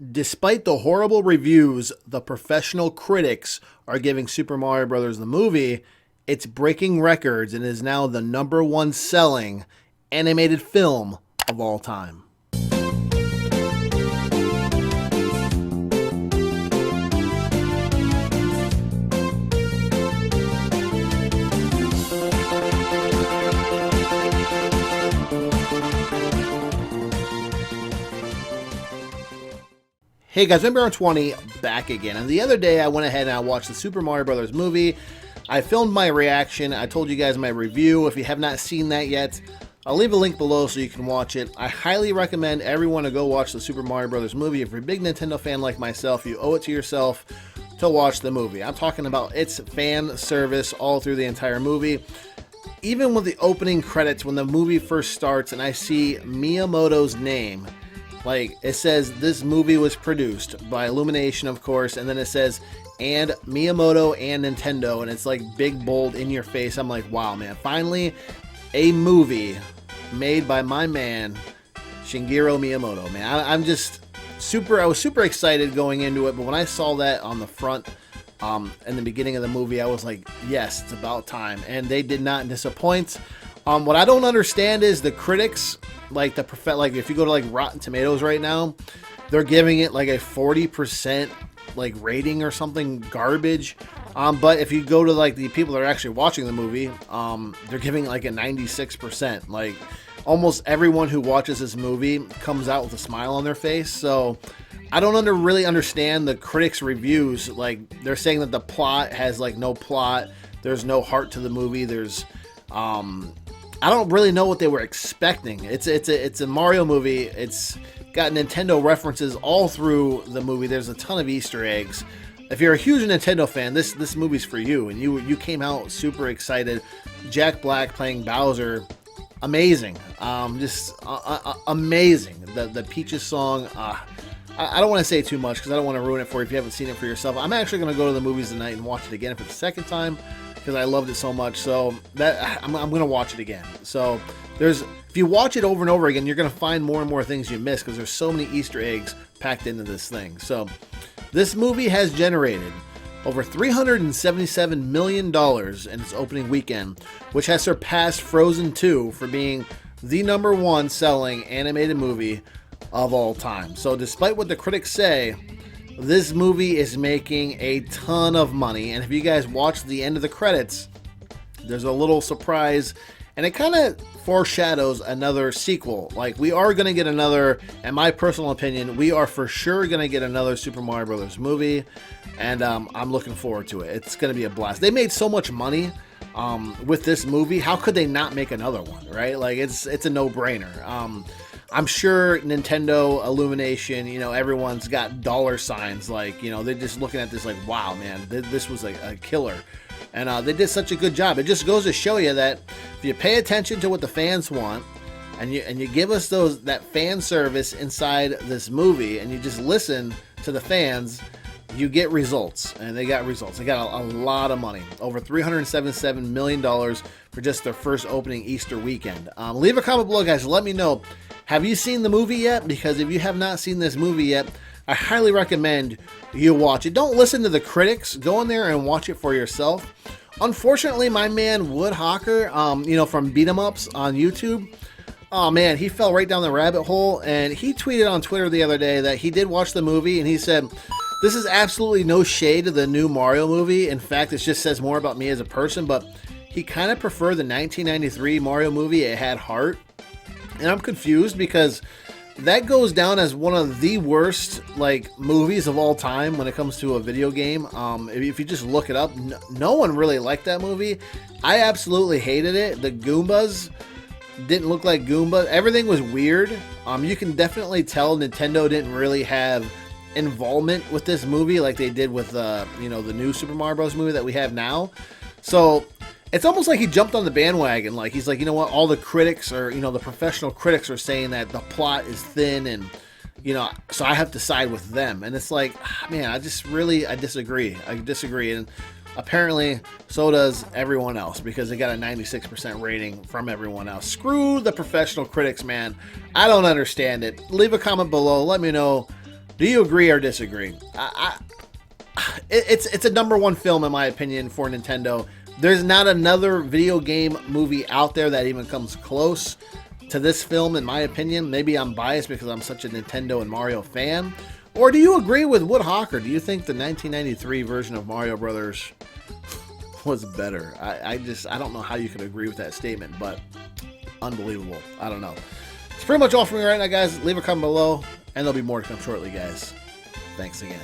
Despite the horrible reviews the professional critics are giving Super Mario Bros. The movie, it's breaking records and is now the number one selling animated film of all time. Hey guys, Remember 20 back again. And the other day I went ahead and I watched the Super Mario Bros. Movie. I filmed my reaction. I told you guys my review. If you have not seen that yet, I'll leave a link below so you can watch it. I highly recommend everyone to go watch the Super Mario Bros. Movie. If you're a big Nintendo fan like myself, you owe it to yourself to watch the movie. I'm talking about its fan service all through the entire movie. Even with the opening credits, when the movie first starts and I see Miyamoto's name, like, it says this movie was produced by Illumination, of course, and then it says, and Miyamoto and Nintendo, and it's like big, bold, in your face. I'm like, wow, man, finally a movie made by my man, Shigeru Miyamoto, man. I was super excited going into it, but when I saw that on the front, in the beginning of the movie, I was like, yes, it's about time, and they did not disappoint. What I don't understand is the critics, like if you go to like Rotten Tomatoes right now, they're giving it like a 40% like rating or something garbage. But if you go to like the people that are actually watching the movie, they're giving like a 96%. Like almost everyone who watches this movie comes out with a smile on their face. So I don't really understand the critics' reviews. Like they're saying that the plot has like no plot. There's no heart to the movie. I don't really know what they were expecting. It's a Mario movie. It's got Nintendo references all through the movie. There's a ton of Easter eggs. If you're a huge Nintendo fan, this movie's for you. And you came out super excited. Jack Black playing Bowser, amazing. Amazing. The Peaches song. I don't want to say too much because I don't want to ruin it for you if you haven't seen it for yourself. I'm actually going to go to the movies tonight and watch it again for the second time, because I loved it so much. So that I'm going to watch it again. So if you watch it over and over again, you're going to find more and more things you miss because there's so many Easter eggs packed into this thing. So this movie has generated over $377 million in its opening weekend, which has surpassed Frozen 2 for being the number one selling animated movie of all time. So despite what the critics say, this movie is making a ton of money, and if you guys watch the end of the credits, there's a little surprise, and it kind of foreshadows another sequel. Like, we are going to get another, in my personal opinion, we are for sure going to get another Super Mario Bros. Movie, and I'm looking forward to it. It's going to be a blast. They made so much money with this movie. How could they not make another one, right? Like, it's a no-brainer. I'm sure Nintendo, Illumination, everyone's got dollar signs. Like, they're just looking at this like, wow, man, this was like a killer. And they did such a good job. It just goes to show you that if you pay attention to what the fans want, and you give us that fan service inside this movie, and you just listen to the fans, you get results. And they got results. They got a lot of money. Over $377 million for just their first opening Easter weekend. Leave a comment below, guys. Let me know. Have you seen the movie yet? Because if you have not seen this movie yet, I highly recommend you watch it. Don't listen to the critics. Go in there and watch it for yourself. Unfortunately, my man Woodhawker, from Beat 'em Ups on YouTube, oh man, he fell right down the rabbit hole, and he tweeted on Twitter the other day that he did watch the movie, and he said, this is absolutely no shade to the new Mario movie. In fact, it just says more about me as a person, but he kind of preferred the 1993 Mario movie. It had heart. And I'm confused because that goes down as one of the worst movies of all time when it comes to a video game. If you just look it up, no one really liked that movie. I absolutely hated it. The Goombas didn't look like Goombas. Everything was weird. You can definitely tell Nintendo didn't really have involvement with this movie like they did with the new Super Mario Bros. Movie that we have now. So it's almost like he jumped on the bandwagon. Like, he's like, you know what? All the critics are, the professional critics are saying that the plot is thin and, so I have to side with them. And it's like, man, I disagree. I disagree. And apparently so does everyone else because they got a 96% rating from everyone else. Screw the professional critics, man. I don't understand it. Leave a comment below. Let me know. Do you agree or disagree? It's a number one film in my opinion for Nintendo. There's not another video game movie out there that even comes close to this film, in my opinion. Maybe I'm biased because I'm such a Nintendo and Mario fan. Or do you agree with Woodhawker? Do you think the 1993 version of Mario Brothers was better? I don't know how you could agree with that statement, but unbelievable. I don't know. It's pretty much all from me right now, guys. Leave a comment below, and there'll be more to come shortly, guys. Thanks again.